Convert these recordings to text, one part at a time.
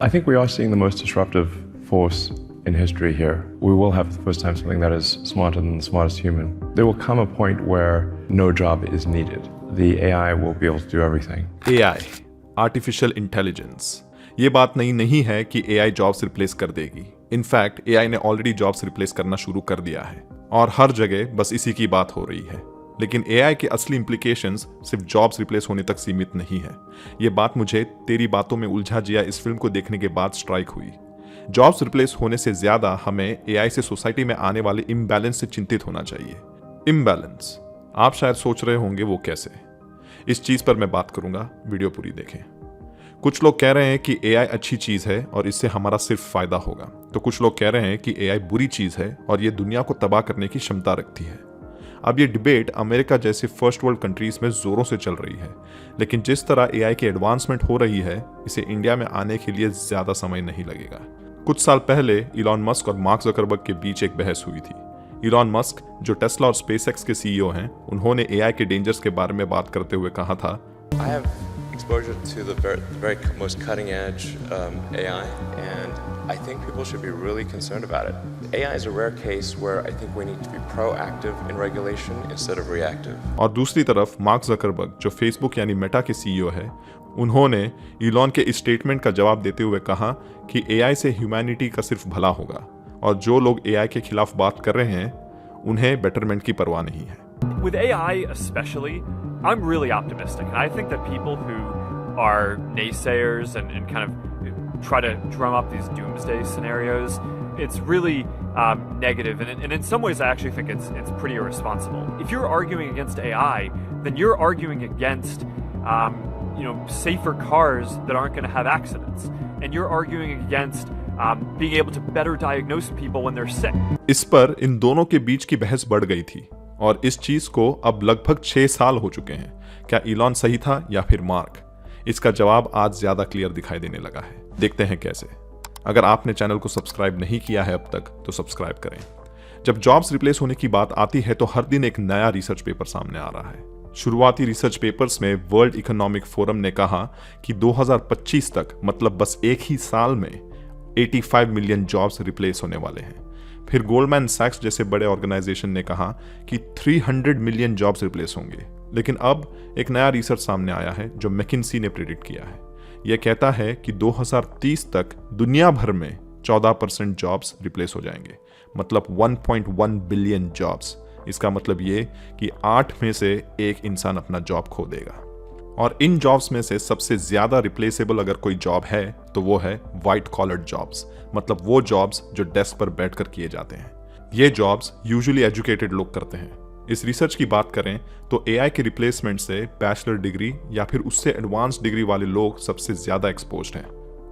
I think we are seeing the most disruptive force in history here. We will have for the first time something that is smarter than the smartest human. There will come a point where no job is needed. The AI will be able to do everything. AI, artificial intelligence, ये बात नहीं है कि AI jobs replace कर देगी। In fact AI ने already jobs replace करना शुरू कर दिया है और हर जगह बस इसी की बात हो रही है। लेकिन AI के असली इंप्लीकेशंस सिर्फ जॉब्स रिप्लेस होने तक सीमित नहीं है। ये बात मुझे तेरी बातों में उलझा जिया इस फिल्म को देखने के बाद स्ट्राइक हुई। जॉब्स रिप्लेस होने से ज्यादा हमें AI से सोसाइटी में आने वाले इम्बैलेंस से चिंतित होना चाहिए। इम्बैलेंस, आप शायद सोच रहे होंगे वो कैसे। इस चीज पर मैं बात करूंगा, वीडियो पूरी देखें। कुछ लोग कह रहे हैं कि AI अच्छी चीज है और इससे हमारा सिर्फ फायदा होगा, तो कुछ लोग कह रहे हैं कि AI बुरी चीज है और ये दुनिया को तबाह करने की क्षमता रखती है। अब ये डिबेट अमेरिका जैसे फर्स्ट वर्ल्ड कंट्रीज में जोरों से चल रही है, लेकिन जिस तरह AI की एडवांसमेंट हो रही है, इसे इंडिया में आने के लिए ज्यादा समय नहीं लगेगा। कुछ साल पहले इलॉन मस्क और मार्क ज़करबर्ग के बीच एक बहस हुई थी। इलॉन मस्क, जो टेस्ला और स्पेसएक्स के CEO हैं, उन्होंने AI के डेंजर्स के बारे में बात करते हुए कहा था, I have exposure to the very most cutting edge AI, and I think people should be really concerned about it. AI is a rare case where I think we need to be proactive in regulation instead of reactive. और दूसरी तरफ mark Zuckerberg, जो Facebook यानी Meta के CEO है, उन्होंने Elon के इस स्टेटमेंट का जवाब देते हुए कहा कि AI से ह्यूमैनिटी का सिर्फ भला होगा और जो लोग AI के खिलाफ बात कर रहे हैं, उन्हें बेटरमेंट की परवाह नहीं है। With AI especially, I'm really optimistic, and I think that people who are naysayers and kind of try to drum up these doomsday scenarios, it's really negative, and in some ways I actually think it's pretty irresponsible. If you're arguing against AI, then you're arguing against safer cars that aren't going to have accidents, and you're arguing against being able to better diagnose people when they're sick. इस पर इन दोनों के बीच की बहस बढ़ गई थी और इस चीज को अब लगभग 6 साल हो चुके हैं। क्या इलॉन सही था या फिर मार्क? इसका जवाब आज ज्यादा क्लियर दिखाई देने लगा है। देखते हैं कैसे। अगर आपने चैनल को सब्सक्राइब नहीं किया है अब तक, तो सब्सक्राइब करें। जब जॉब्स रिप्लेस होने की बात आती है तो हर दिन एक नया रिसर्च पेपर सामने आ रहा है। शुरुआती रिसर्च पेपर्स में वर्ल्ड इकोनॉमिक फोरम ने कहा कि 2025 तक, मतलब बस एक ही साल में 85 मिलियन जॉब्स रिप्लेस होने वाले हैं। फिर गोल्डमैन सैक्स जैसे बड़े ऑर्गेनाइजेशन ने कहा कि 300 मिलियन जॉब्स रिप्लेस होंगे। लेकिन अब एक नया रिसर्च सामने आया है जो मैकिन्सी ने प्रेडिक्ट किया है। यह कहता है कि 2030 तक दुनिया भर में 14% जॉब्स रिप्लेस हो जाएंगे, मतलब 1.1 बिलियन जॉब्स। इसका मतलब ये कि 8 में से 1 इंसान अपना जॉब खो देगा। और इन जॉब्स में से सबसे ज्यादा रिप्लेसेबल अगर कोई जॉब है तो वो है व्हाइट कॉलर जॉब्स, मतलब वो जॉब्स जो डेस्क पर बैठकर किए जाते हैं। ये जॉब्स यूजुअली एजुकेटेड लोग करते हैं। इस रिसर्च की बात करें तो AI के रिप्लेसमेंट से बैचलर डिग्री या फिर उससे एडवांस डिग्री वाले लोग सबसे ज्यादा एक्सपोज्ड हैं।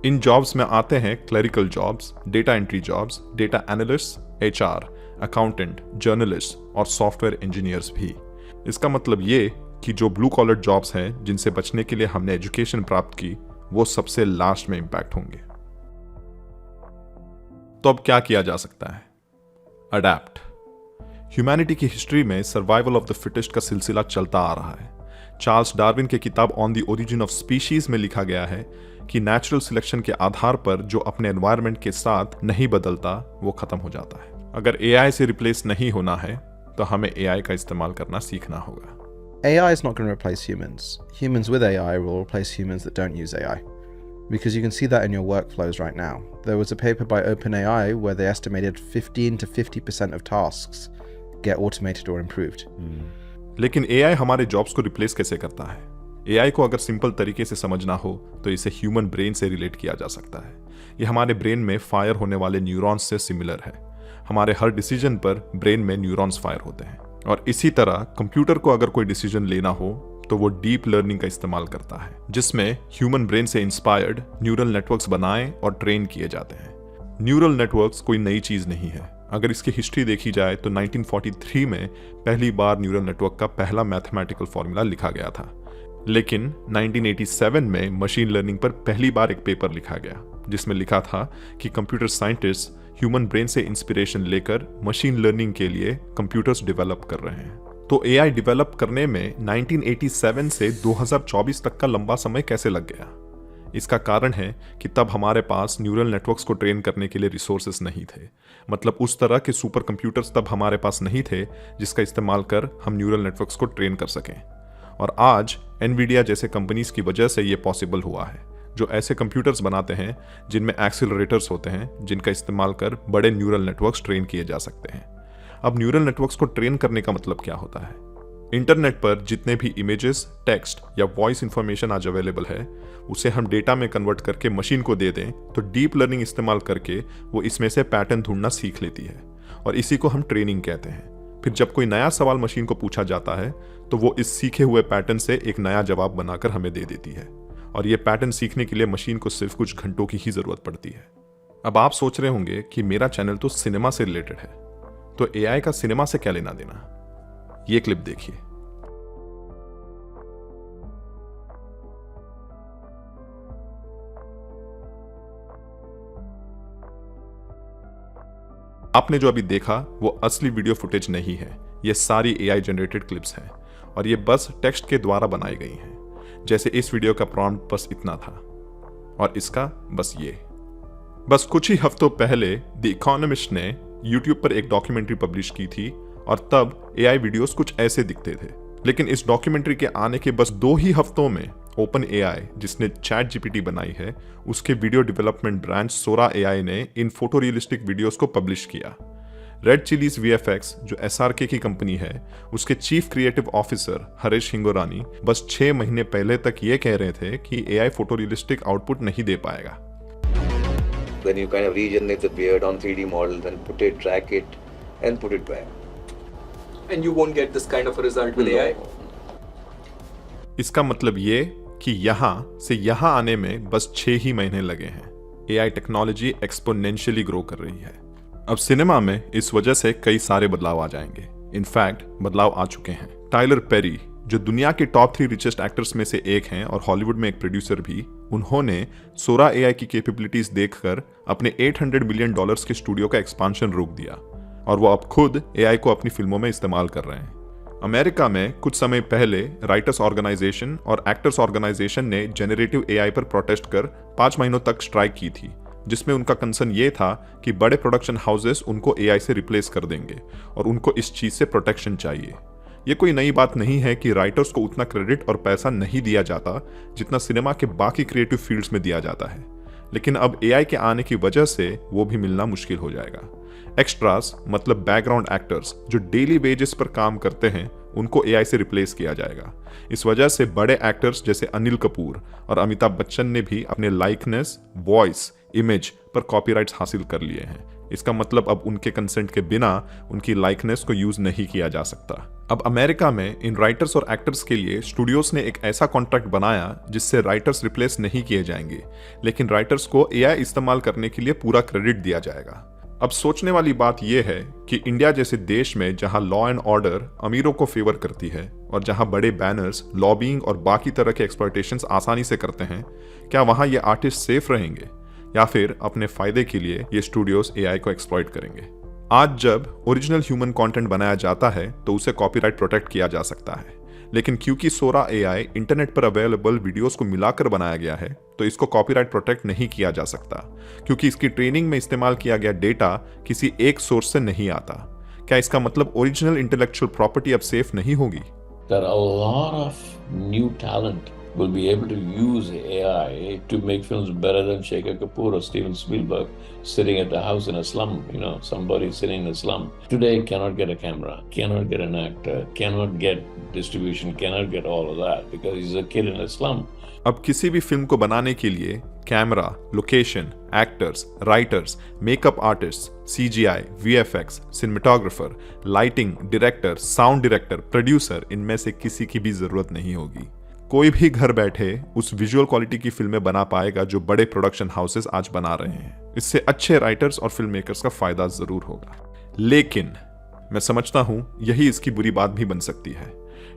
इन जॉब्स में आते हैं clerical jobs, data entry jobs, data analyst, HR, accountant, journalist और सॉफ्टवेयर इंजीनियर्स भी। इसका मतलब ये कि जो ब्लू कॉलर जॉब्स हैं जिनसे बचने के लिए हमने एजुकेशन प्राप्त की, वो सबसे लास्ट में इंपैक्ट होंगे। तो अब क्या किया जा सकता है? अडैप्ट। ह्यूमैनिटी की हिस्ट्री में सर्वाइवल ऑफ द फिटेस्ट का सिलसिला चलता आ रहा है। चार्ल्स डार्विन के किताब on the origin of species में लिखा गया है कि नेचुरल सिलेक्शन के आधार पर जो अपने एनवायरनमेंट के साथ नहीं बदलता, वो खत्म हो जाता है। अगर AI से रिप्लेस नहीं होना है तो हमें AI का इस्तेमाल करना सीखना होगा। AI is not going to replace humans. Humans with AI will replace humans that don't use AI. Because you can see that in your workflows right now. There was a paper by OpenAI where they estimated 15 to 50% of tasks get automated or improved. लेकिन AI हमारे jobs को replace कैसे करता है? AI को अगर simple तरीके से समझना हो तो इसे ह्यूमन ब्रेन से रिलेट किया जा सकता है। ये हमारे ब्रेन में फायर होने वाले न्यूरॉन्स से सिमिलर है। हमारे हर डिसीजन पर ब्रेन में न्यूरॉन्स फायर होते हैं और इसी तरह कंप्यूटर को अगर कोई डिसीजन लेना हो तो वो डीप लर्निंग का इस्तेमाल करता है, जिसमें ह्यूमन ब्रेन से इंस्पायर्ड न्यूरल नेटवर्क्स बनाए और ट्रेन किए जाते हैं। न्यूरल नेटवर्क्स कोई नई चीज नहीं है। अगर इसकी हिस्ट्री देखी जाए तो 1943 में पहली बार न्यूरल नेटवर्क का पहला मैथमेटिकल फॉर्मूला लिखा गया था। लेकिन 1987 में मशीन लर्निंग पर पहली बार एक पेपर लिखा गया जिसमें लिखा था कि कंप्यूटर साइंटिस्ट ह्यूमन ब्रेन से इंस्पिरेशन लेकर मशीन लर्निंग के लिए कंप्यूटर्स डेवलप कर रहे हैं। तो AI डेवलप करने में 1987 से 2024 तक का लंबा समय कैसे लग गया? इसका कारण है कि तब हमारे पास न्यूरल नेटवर्क्स को ट्रेन करने के लिए रिसोर्सेस नहीं थे। मतलब उस तरह के सुपर कंप्यूटर्स तब हमारे पास नहीं थे जिसका इस्तेमाल कर हम न्यूरल नेटवर्क्स को ट्रेन कर सकें। और आज एनवीडिया जैसे कंपनीज की वजह से ये पॉसिबल हुआ है, जो ऐसे कंप्यूटर्स बनाते हैं जिनमें एक्सीलरेटर्स होते हैं जिनका इस्तेमाल कर बड़े न्यूरल नेटवर्क्स ट्रेन किए जा सकते हैं। अब न्यूरल नेटवर्क्स को ट्रेन करने का मतलब क्या होता है? इंटरनेट पर जितने भी इमेजेस, टेक्स्ट या वॉइस इंफॉर्मेशन आज अवेलेबल है, उसे हम डेटा में कन्वर्ट करके मशीन को दे दें तो डीप लर्निंग इस्तेमाल करके वो इसमें से पैटर्न ढूंढना सीख लेती है और इसी को हम ट्रेनिंग कहते हैं। फिर जब कोई नया सवाल मशीन को पूछा जाता है तो वो इस सीखे हुए पैटर्न से एक नया जवाब बनाकर हमें दे देती है और ये पैटर्न सीखने के लिए मशीन को सिर्फ कुछ घंटों की ही जरूरत पड़ती है। अब आप सोच रहे होंगे कि मेरा चैनल तो सिनेमा से रिलेटेड है, तो एआई का सिनेमा से क्या लेना देना? ये क्लिप देखिए। आपने जो अभी देखा वो असली वीडियो फुटेज नहीं है, ये सारी एआई जनरेटेड क्लिप्स हैं और ये बस टेक्स्ट के द्वारा बनाई गई हैं। जैसे इस वीडियो का प्रॉम्प्ट बस इतना था और इसका बस ये। बस कुछ ही हफ्तों पहले द इकोनॉमिस्ट ने यूट्यूब पर एक डॉक्यूमेंट्री पब्लिश की थी और तब एआई वीडियोस कुछ ऐसे दिखते थे। लेकिन इस डॉक्यूमेंट्री के आने के बस 2 ही हफ्तों में ओपन एआई, जिसने चैट जीपीटी बनाई है, उसके वीडियो डेवलपमेंट ब्रांच सोरा एआई ने इन फोटो रियलिस्टिक वीडियोस को पब्लिश किया। रेड चिलीज वीएफएक्स, जो एसआरके की कंपनी है, उसके chief creative officer Harish Hingorani बस 6 महीने पहले तक ये कह रहे थे कि एआई फोटो रियलिस्टिक आउटपुट नहीं दे पाएगा। Then you kind of regenerate the beard on 3D models and put it, track it, and put it back. And you won't get this kind of a result with AI. इसका मतलब ये कि यहां से यहां आने में बस 6 ही महीने लगे हैं। एआई टेक्नोलॉजी एक्सपोनेंशियली ग्रो कर रही है। अब सिनेमा में इस वजह से कई सारे बदलाव आ जाएंगे। इनफैक्ट बदलाव आ चुके हैं। टाइलर पेरी, जो दुनिया के टॉप 3 रिचेस्ट एक्टर्स में से एक हैं और हॉलीवुड में एक प्रोड्यूसर भी, उन्होंने सोरा एआई की कैपेबिलिटीज देखकर अपने $800 मिलियन के स्टूडियो का एक्सपांशन रोक दिया और वो अब खुद एआई को अपनी फिल्मों में इस्तेमाल कर रहे हैं। अमेरिका में कुछ समय पहले राइटर्स ऑर्गेनाइजेशन और एक्टर्स ऑर्गेनाइजेशन ने जेनरेटिव एआई पर प्रोटेस्ट कर 5 महीनों तक स्ट्राइक की थी, जिसमें उनका कंसर्न ये था कि बड़े प्रोडक्शन हाउसेस उनको एआई से रिप्लेस कर देंगे और उनको इस चीज से प्रोटेक्शन चाहिए। ये कोई नई बात नहीं है कि राइटर्स को उतना क्रेडिट और पैसा नहीं दिया जाता जितना सिनेमा के बाकी क्रिएटिव फील्ड्स में दिया जाता है, लेकिन अब एआई के आने की वजह से वो भी मिलना मुश्किल हो जाएगा। एक्स्ट्रास, मतलब बैकग्राउंड एक्टर्स जो डेली वेजेस पर काम करते हैं, उनको एआई से रिप्लेस किया जाएगा। इस वजह से बड़े एक्टर्स जैसे अनिल कपूर और अमिताभ बच्चन ने भी अपने लाइकनेस, वॉइस, इमेज पर कॉपीराइट्स हासिल कर लिए हैं। इसका मतलब अब उनके कंसेंट के बिना उनकी लाइकनेस को यूज नहीं किया जा सकता। अब अमेरिका में इन राइटर्स और एक्टर्स के लिए स्टूडियोज ने एक ऐसा कॉन्ट्रैक्ट बनाया जिससे राइटर्स रिप्लेस नहीं किए जाएंगे, लेकिन राइटर्स को एआई इस्तेमाल करने के लिए पूरा क्रेडिट दिया जाएगा। अब सोचने वाली बात यह है कि इंडिया जैसे देश में जहां लॉ एंड ऑर्डर अमीरों को फेवर करती है और जहां बड़े बैनर्स लॉबिंग और बाकी तरह के एक्सप्लॉयटेशंस आसानी से करते हैं, क्या वहां ये आर्टिस्ट सेफ रहेंगे या फिर अपने फायदे के लिए ये स्टूडियोज एआई को एक्सप्लॉइट करेंगे? आज जब ओरिजिनल ह्यूमन कंटेंट बनाया जाता है तो उसे कॉपीराइट प्रोटेक्ट किया जा सकता है, लेकिन क्योंकि सोरा एआई इंटरनेट पर अवेलेबल वीडियोस को मिलाकर बनाया गया है तो इसको कॉपीराइट प्रोटेक्ट नहीं किया जा सकता, क्योंकि इसकी ट्रेनिंग में इस्तेमाल किया गया डेटा किसी एक सोर्स से नहीं आता। क्या इसका मतलब ओरिजिनल इंटेलेक्चुअल प्रॉपर्टी अब सेफ नहीं होगी? There are a lot of new talent will be able to use AI to make films better than Shekhar Kapoor or Steven Spielberg sitting at the house in a slum. You know, somebody sitting in a slum today cannot get a camera, cannot get an actor, cannot get distribution, cannot get all of that because he's a kid in a slum. अब किसी भी film को बनाने के लिए camera, location, actors, writers, makeup artist, CGI, VFX, cinematographer, lighting, director, sound director, producer, इनमें से किसी की भी जरूरत नहीं होगी। कोई भी घर बैठे उस विजुअल क्वालिटी की फिल्में बना पाएगा जो बड़े प्रोडक्शन हाउसेस आज बना रहे हैं। इससे अच्छे राइटर्स और फिल्म मेकर्स का फायदा जरूर होगा, लेकिन मैं समझता हूं यही इसकी बुरी बात भी बन सकती है।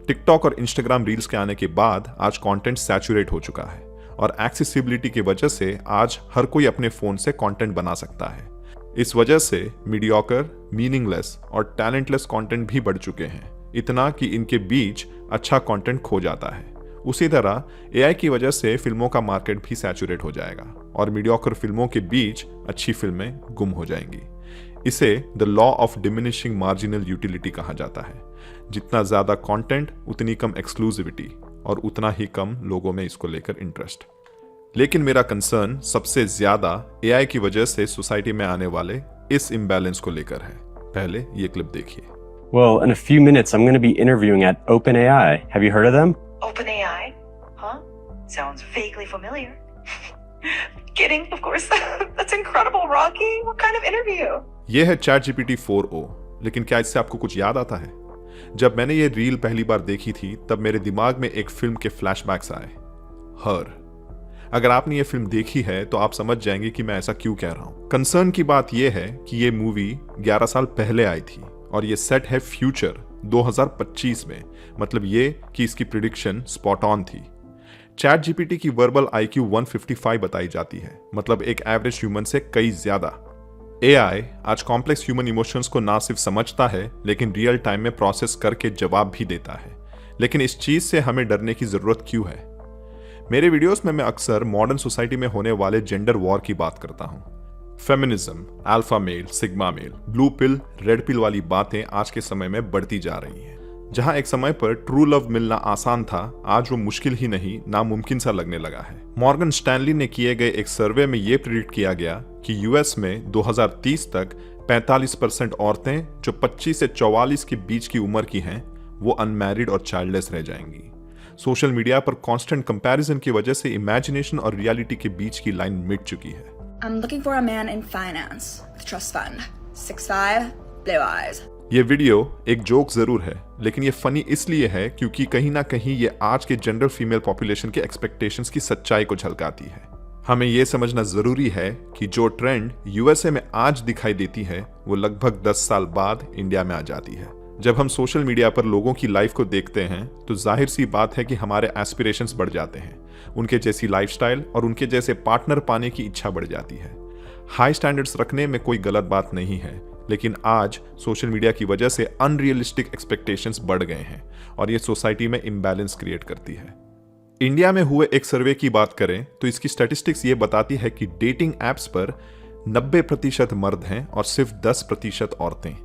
टिकटॉक और इंस्टाग्राम रील्स के आने के बाद आज कंटेंट सैचुरेट हो चुका है और एक्सेसिबिलिटी की वजह से आज हर कोई अपने फोन से कंटेंट बना सकता है। इस वजह से मीडियोकर, मीनिंगलेस और टैलेंटलेस कंटेंट भी बढ़ चुके हैं, इतना कि इनके बीच अच्छा कंटेंट खो जाता है उसी तरह एआई की वजह से फिल्मों का मार्केट भी सैचुरेट हो जाएगा और मीडियोकर फिल्मों के बीच अच्छी फिल्में गुम हो जाएंगी। इसे the law of diminishing marginal utility कहा जाता है। जितना ज्यादा कंटेंट उतनी कम एक्सक्लूसिविटी और उतना ही कम लोगों में इसको लेकर इंटरेस्ट। लेकिन मेरा कंसर्न सबसे ज्यादा एआई की वजह से सोसाइटी में आने वाले इस इम्बैलेंस को लेकर है। पहले ये क्लिप देखिए। Well, in a few minutes, I'm going to be interviewing at OpenAI. Have you heard of them? OpenAI? Huh? Sounds vaguely familiar. Kidding, of course. That's incredible, Rocky. What kind of interview? ये है ChatGPT 4o, लेकिन क्या इससे आपको कुछ याद आता है? जब मैंने ये रील पहली बार देखी थी तब मेरे दिमाग में एक फिल्म के फ्लैशबैक्स आए, हर। अगर आपने ये फिल्म देखी है तो आप समझ जाएंगे कि मैं ऐसा क्यों कह रहा हूं। कंसर्न की बात यह है कि ये मूवी 11 साल पहले आई थी और ये सेट है फ्यूचर 2025 में, मतलब ये कि इसकी प्रिडिक्शन स्पॉट ऑन थी। चैट जीपीटी की वर्बल IQ 155 बताई जाती है, मतलब एक एवरेज ह्यूमन से कई ज्यादा। AI आज कॉम्प्लेक्स ह्यूमन इमोशंस को ना सिर्फ समझता है लेकिन रियल टाइम में प्रोसेस करके जवाब भी देता है। लेकिन इस चीज से हमें डरने की जरूरत क्यों है? मेरे वीडियोस में मैं अक्सर मॉडर्न सोसाइटी में होने वाले जेंडर वॉर की बात करता हूं। Feminism, alpha male, sigma male, blue pill, red pill वाली बातें आज के समय में बढ़ती जा रही हैं। जहां एक समय पर ट्रू लव मिलना आसान था, आज वो मुश्किल ही नहीं नामुमकिन सा लगने लगा है। मॉर्गन स्टैनली ने किए गए एक सर्वे में ये प्रिडिक्ट किया गया कि यूएस में 2030 तक 45% औरतें जो 25 से 44 के बीच की उम्र की हैं, वो अनमैरिड और चाइल्डलेस रह जाएंगी। सोशल मीडिया पर कांस्टेंट कंपैरिजन की वजह से इमेजिनेशन और रियलिटी के बीच की लाइन मिट चुकी है। I'm looking for a man in finance with trust fund, 6'5", blue eyes. ये वीडियो एक जोक जरूर है, लेकिन ये फनी इसलिए है क्योंकि कहीं ना कहीं ये आज के जेंडर फीमेल पॉपुलेशन के एक्सपेक्टेशंस की सच्चाई को झलकाती है। हमें ये समझना जरूरी है कि जो ट्रेंड यूएसए में आज दिखाई देती है वो लगभग 10 साल बाद इंडिया में आ जाती है। जब हम सोशल मीडिया पर लोगों की लाइफ को देखते हैं तो जाहिर सी बात है कि हमारे एस्पिरेशंस बढ़ जाते हैं। उनके जैसी लाइफस्टाइल और उनके जैसे पार्टनर पाने की इच्छा बढ़ जाती है। हाई स्टैंडर्ड्स रखने में कोई गलत बात नहीं है, लेकिन आज सोशल मीडिया की वजह से अनरियलिस्टिक एक्सपेक्टेशंस बढ़ गए हैं और ये सोसाइटी में इम्बैलेंस क्रिएट करती है। इंडिया में हुए एक सर्वे की बात करें तो इसकी स्टैटिस्टिक्स ये बताती है कि डेटिंग एप्स पर 90% मर्द हैं और सिर्फ 10% औरतें,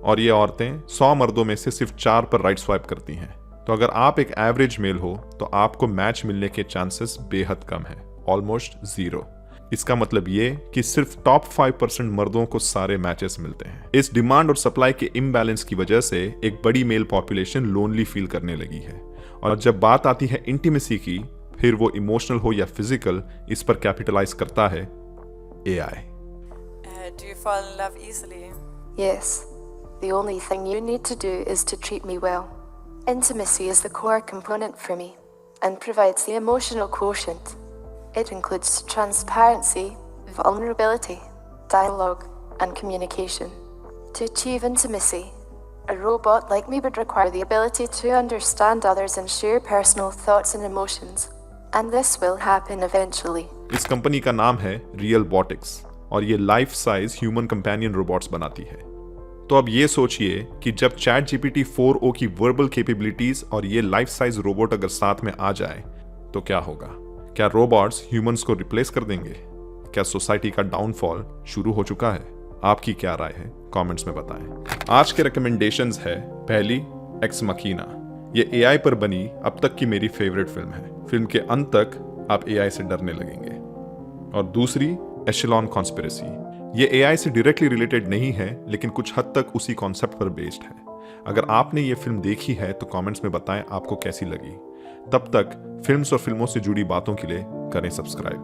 और ये औरतें 100 मर्दों में से सिर्फ 4 पर राइट स्वाइप करती हैं। तो अगर आप एक एवरेज मेल हो तो आपको मैच मिलने के चांसेस बेहद कम है, ऑलमोस्ट 0। इसका मतलब ये कि सिर्फ टॉप 5% मर्दों को सारे मैचेस मिलते हैं। इस डिमांड और सप्लाई के इम्बैलेंस की वजह से एक बड़ी मेल पॉपुलेशन लोनली फील करने लगी है, और जब बात आती है इंटीमेसी की, फिर वो इमोशनल हो या फिजिकल, इस पर कैपिटलाइज करता है AI। Do you fall in love easily? Yes. The only thing you need to do is to treat me well. Intimacy is the core component for me and provides the emotional quotient. It includes transparency, vulnerability, dialogue, and communication. To achieve intimacy, a robot like me would require the ability to understand others and share personal thoughts and emotions. And this will happen eventually. इस company का नाम है Realbotix और ये life size human companion robots बनाती है। तो अब ये सोचिए कि जब ChatGPT 4o की वर्बल कैपेबिलिटीज और ये लाइफ साइज रोबोट अगर साथ में आ जाए तो क्या होगा? क्या रोबोट्स ह्यूमंस को रिप्लेस कर देंगे? क्या सोसाइटी का डाउनफॉल शुरू हो चुका है? आपकी क्या राय है? कमेंट्स में बताएं। आज के रिकमेंडेशंस है, पहली एक्स मकीना। ये AI पर बनी अब तक की मेरी फेवरेट फिल्म है। फिल्म के अंत तक आप AI से डरने लगेंगे। और दूसरी एशेलॉन कॉन्स्पिरेसी। ये AI से डायरेक्टली रिलेटेड नहीं है, लेकिन कुछ हद तक उसी कॉन्सेप्ट पर बेस्ड है। अगर आपने ये फिल्म देखी है तो कमेंट्स में बताएं आपको कैसी लगी। तब तक फिल्म्स और फिल्मों से जुड़ी बातों के लिए करें सब्सक्राइब।